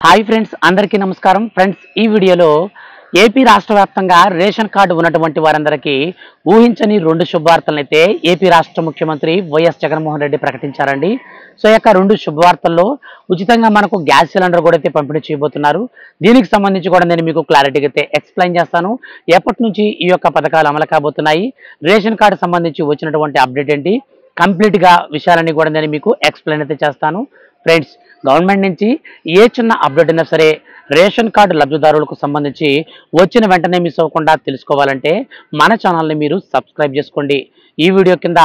Hi friends, అందరికీ నమస్కారం. Friends, ఈ వీడియోలో ఏపీ రాష్ట్ర వ్యాప్తంగా రేషన్ కార్డు ఉన్నటువంటి వారందరికీ ఊహించని రెండు శుభవార్తలను అయితే ఏపీ రాష్ట్ర ముఖ్యమంత్రి వైఎస్ జగన్మోహన్ రెడ్డి ప్రకటించారండి. సో ఈ యొక్క రెండు శుభవార్తల్లో ఉచితంగా మనకు గ్యాస్ సిలిండర్ కూడా అయితే పంపిణీ చేయబోతున్నారు. దీనికి సంబంధించి కూడా నేను మీకు క్లారిటీగా అయితే ఎక్స్ప్లెయిన్ చేస్తాను. ఎప్పటి నుంచి ఈ యొక్క పథకాలు అమలు కాబోతున్నాయి, రేషన్ కార్డు సంబంధించి వచ్చినటువంటి అప్డేట్ ఏంటి, కంప్లీట్గా విషయాలన్నీ కూడా నేను మీకు ఎక్స్ప్లెయిన్ అయితే చేస్తాను. ఫ్రెండ్స్, గవర్నమెంట్ నుంచి ఏ చిన్న అప్డేట్ అయినా సరే రేషన్ కార్డు లబ్ధిదారులకు సంబంధించి వచ్చిన వెంటనే మిస్ అవ్వకుండా తెలుసుకోవాలంటే మన ఛానల్ని మీరు సబ్స్క్రైబ్ చేసుకోండి. ఈ వీడియో కింద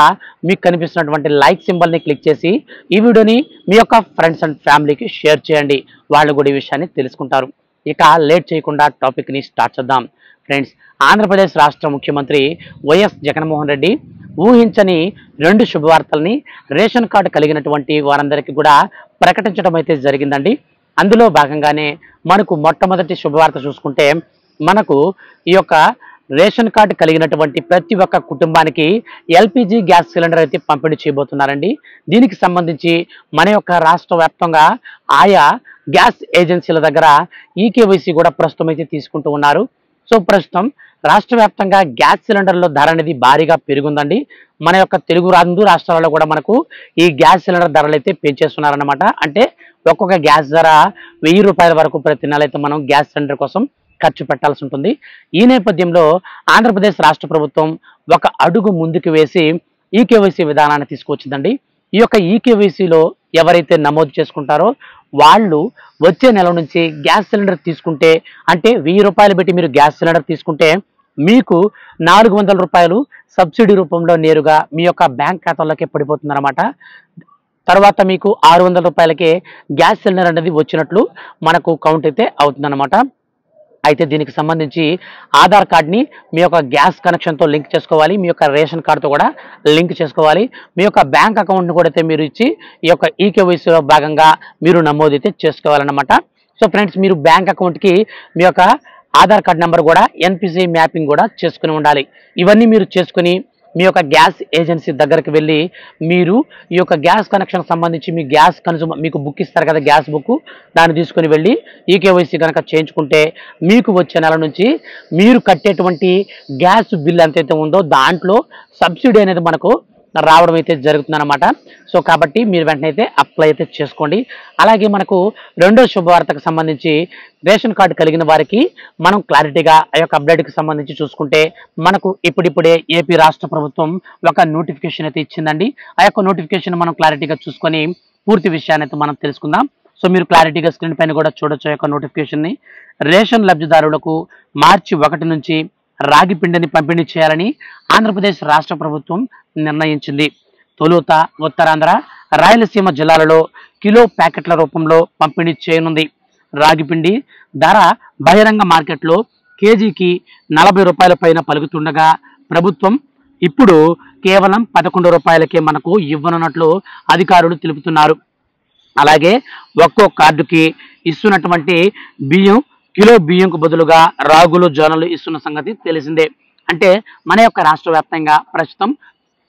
మీకు కనిపిస్తున్నటువంటి లైక్ సింబల్ని క్లిక్ చేసి ఈ వీడియోని మీ యొక్క ఫ్రెండ్స్ అండ్ ఫ్యామిలీకి షేర్ చేయండి. వాళ్ళు కూడా ఈ విషయాన్ని తెలుసుకుంటారు. ఇక లేట్ చేయకుండా టాపిక్ని స్టార్ట్ చేద్దాం. ఫ్రెండ్స్, ఆంధ్రప్రదేశ్ రాష్ట్ర ముఖ్యమంత్రి వైఎస్ జగన్మోహన్ రెడ్డి ఊహించని రెండు శుభవార్తల్ని రేషన్ కార్డు కలిగినటువంటి వారందరికీ కూడా ప్రకటించడం అయితే జరిగిందండి. అందులో భాగంగానే మనకు మొట్టమొదటి శుభవార్త చూసుకుంటే, మనకు ఈ యొక్క రేషన్ కార్డు కలిగినటువంటి ప్రతి ఒక్క కుటుంబానికి ఎల్పిజి గ్యాస్ సిలిండర్ అయితే పంపిణీ చేయబోతున్నారండి. దీనికి సంబంధించి మన యొక్క రాష్ట్ర వ్యాప్తంగా ఆయా గ్యాస్ ఏజెన్సీల దగ్గర ఈకేవైసీ కూడా ప్రస్తుతం అయితే తీసుకుంటూ ఉన్నారు. సో ప్రస్తుతం రాష్ట్ర వ్యాప్తంగా గ్యాస్ సిలిండర్ల ధర అనేది భారీగా పెరుగుందండి. మన యొక్క తెలుగు రాష్ట్రాలలో కూడా మనకు ఈ గ్యాస్ సిలిండర్ ధరలు అయితే పెంచేస్తున్నారన్నమాట. అంటే ఒక్కొక్క గ్యాస్ ధర 1000 రూపాయల వరకు ప్రతి నెల అయితే మనం గ్యాస్ సిలిండర్ కోసం ఖర్చు పెట్టాల్సి ఉంటుంది. ఈ నేపథ్యంలో ఆంధ్రప్రదేశ్ రాష్ట్ర ప్రభుత్వం ఒక అడుగు ముందుకు వేసి ఈకేవైసీ విధానాన్ని తీసుకొచ్చిందండి. ఈ యొక్క ఈకేవైసీలో ఎవరైతే నమోదు చేసుకుంటారో వాళ్ళు వచ్చే నెల నుంచి గ్యాస్ సిలిండర్ తీసుకుంటే, అంటే 1000 రూపాయలు పెట్టి మీరు గ్యాస్ సిలిండర్ తీసుకుంటే మీకు 400 రూపాయలు సబ్సిడీ రూపంలో నేరుగా మీ యొక్క బ్యాంక్ ఖాతాలోకి పడిపోతుందన్నమాట. తర్వాత మీకు 600 రూపాయలకే గ్యాస్ సిలిండర్ అనేది వచ్చినట్లు మనకు కౌంట్ అయితే అవుతుందన్నమాట. అయితే దీనికి సంబంధించి ఆధార్ కార్డ్ని మీ యొక్క గ్యాస్ కనెక్షన్తో లింక్ చేసుకోవాలి, మీ యొక్క రేషన్ కార్డుతో కూడా లింక్ చేసుకోవాలి, మీ యొక్క బ్యాంక్ అకౌంట్ని కూడా అయితే మీరు ఇచ్చి ఈ యొక్క ఈకేవైసీలో భాగంగా మీరు నమోదు అయితే చేసుకోవాలన్నమాట. సో ఫ్రెండ్స్, మీరు బ్యాంక్ అకౌంట్కి మీ యొక్క ఆధార్ కార్డ్ నెంబర్ కూడా ఎన్పిసి మ్యాపింగ్ కూడా చేసుకుని ఉండాలి. ఇవన్నీ మీరు చేసుకుని మీ యొక్క గ్యాస్ ఏజెన్సీ దగ్గరికి వెళ్ళి మీరు ఈ యొక్క గ్యాస్ కనెక్షన్ సంబంధించి మీ గ్యాస్ కన్జ్యూమర్ మీకు బుక్ ఇస్తారు కదా, గ్యాస్ బుక్, దాన్ని తీసుకుని వెళ్ళి ఈకేవైసీ కనుక చేయించుకుంటే మీకు వచ్చే నెల నుంచి మీరు కట్టేటువంటి గ్యాస్ బిల్ ఎంతైతే ఉందో దాంట్లో సబ్సిడీ అనేది మనకు రావడం అయితే జరుగుతుందన్నమాట. సో కాబట్టి మీరు వెంటనే అయితే అప్లై అయితే చేసుకోండి. అలాగే మనకు రెండో శుభవార్తకు సంబంధించి రేషన్ కార్డు కలిగిన వారికి మనం క్లారిటీగా ఆ యొక్క అప్డేట్కి సంబంధించి చూసుకుంటే, మనకు ఇప్పుడిప్పుడే ఏపీ రాష్ట్ర ప్రభుత్వం ఒక నోటిఫికేషన్ అయితే ఇచ్చిందండి. ఆ యొక్క నోటిఫికేషన్ మనం క్లారిటీగా చూసుకొని పూర్తి విషయాన్ని అయితే మనం తెలుసుకుందాం. సో మీరు క్లారిటీగా స్క్రీన్ పైన కూడా చూడొచ్చు ఆ యొక్క నోటిఫికేషన్ని. రేషన్ లబ్ధిదారులకు మార్చి 1 నుంచి రాగి పిండిని పంపిణీ చేయాలని ఆంధ్రప్రదేశ్ రాష్ట్ర ప్రభుత్వం నిర్ణయించింది. తొలుత ఉత్తరాంధ్ర, రాయలసీమ జిల్లాలలో కిలో ప్యాకెట్ల రూపంలో పంపిణీ చేయనుంది. రాగి పిండి ధర బహిరంగ మార్కెట్లో కేజీకి 40 రూపాయల పైన పలుకుతుండగా ప్రభుత్వం ఇప్పుడు కేవలం 11 రూపాయలకే మనకు ఇవ్వనున్నట్లు అధికారులు తెలుపుతున్నారు. అలాగే ఒక్కో కార్డుకి ఇస్తున్నటువంటి బియ్యం కిలో బియ్యంకు బదులుగా రాగులు, జొన్నలు ఇస్తున్న సంగతి తెలిసిందే. అంటే మన యొక్క రాష్ట్ర వ్యాప్తంగా ప్రస్తుతం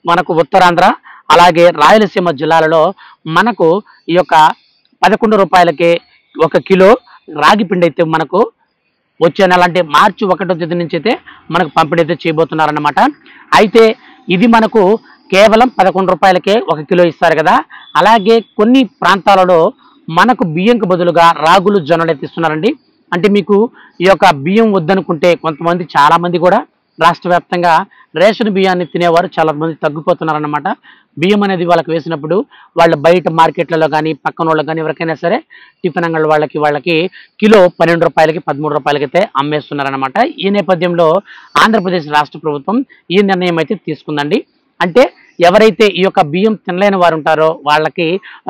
మనకు ఉత్తరాంధ్ర అలాగే రాయలసీమ జిల్లాలలో మనకు ఈ యొక్క 11 రూపాయలకే 1 కిలో రాగి పిండి అయితే మనకు వచ్చే నెల అంటే మార్చి 1వ తేదీ నుంచి అయితే మనకు పంపిణీ అయితే చేయబోతున్నారన్నమాట. అయితే ఇది మనకు కేవలం 11 రూపాయలకే 1 కిలో ఇస్తారు కదా. అలాగే కొన్ని ప్రాంతాలలో మనకు బియ్యంకు బదులుగా రాగులు, జొన్నలు అయితే ఇస్తున్నారండి. అంటే మీకు ఈ యొక్క బియ్యం వద్దనుకుంటే కొంతమంది, చాలామంది కూడా రాష్ట్ర వ్యాప్తంగా రేషన్ బియ్యాన్ని తినేవారు చాలా మంది తగ్గిపోతున్నారన్నమాట. బియ్యం అనేది వాళ్ళకి వేసినప్పుడు వాళ్ళు బయట మార్కెట్లలో కానీ పక్కన వాళ్ళకి కానీ ఎవరికైనా సరే టిఫిన్ అంగళ్ళ వాళ్ళకి కిలో 12 రూపాయలకి 13 రూపాయలకి అయితే అమ్మేస్తున్నారన్నమాట. ఈ నేపథ్యంలో ఆంధ్రప్రదేశ్ రాష్ట్ర ప్రభుత్వం ఈ నిర్ణయం అయితే తీసుకుందండి. అంటే ఎవరైతే ఈ యొక్క బియ్యం తినలేని వారు ఉంటారో వాళ్ళకి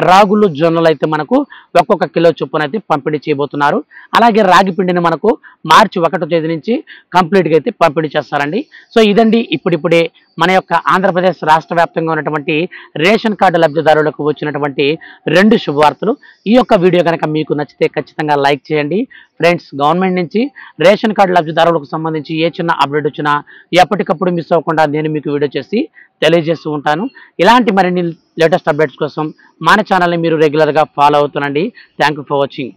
రాగులు, జొన్నలు అయితే మనకు ఒక్కొక్క కిలో చొప్పున అయితే పంపిణీ చేయబోతున్నారు. అలాగే రాగి పిండిని మనకు మార్చి 1వ తేదీ నుంచి కంప్లీట్గా అయితే పంపిణీ చేస్తారండి. సో ఇదండి ఇప్పుడిప్పుడే మన యొక్క ఆంధ్రప్రదేశ్ రాష్ట్ర వ్యాప్తంగా ఉన్నటువంటి రేషన్ కార్డు లబ్ధిదారులకు వచ్చినటువంటి రెండు శుభవార్తలు. ఈ యొక్క వీడియో కనుక మీకు నచ్చితే ఖచ్చితంగా లైక్ చేయండి. ఫ్రెండ్స్, గవర్నమెంట్ నుంచి రేషన్ కార్డు లబ్ధిదారులకు సంబంధించి ఏ చిన్న అప్డేట్ వచ్చినా ఎప్పటికప్పుడు మిస్ అవ్వకుండా నేను మీకు వీడియో చేసి తెలియజేస్తూ ఉంటాను. ఇలాంటి మరిన్ని లేటెస్ట్ అప్డేట్స్ కోసం మన ఛానల్ని మీరు రెగ్యులర్గా ఫాలో అవుతుండండి. Thank you for watching.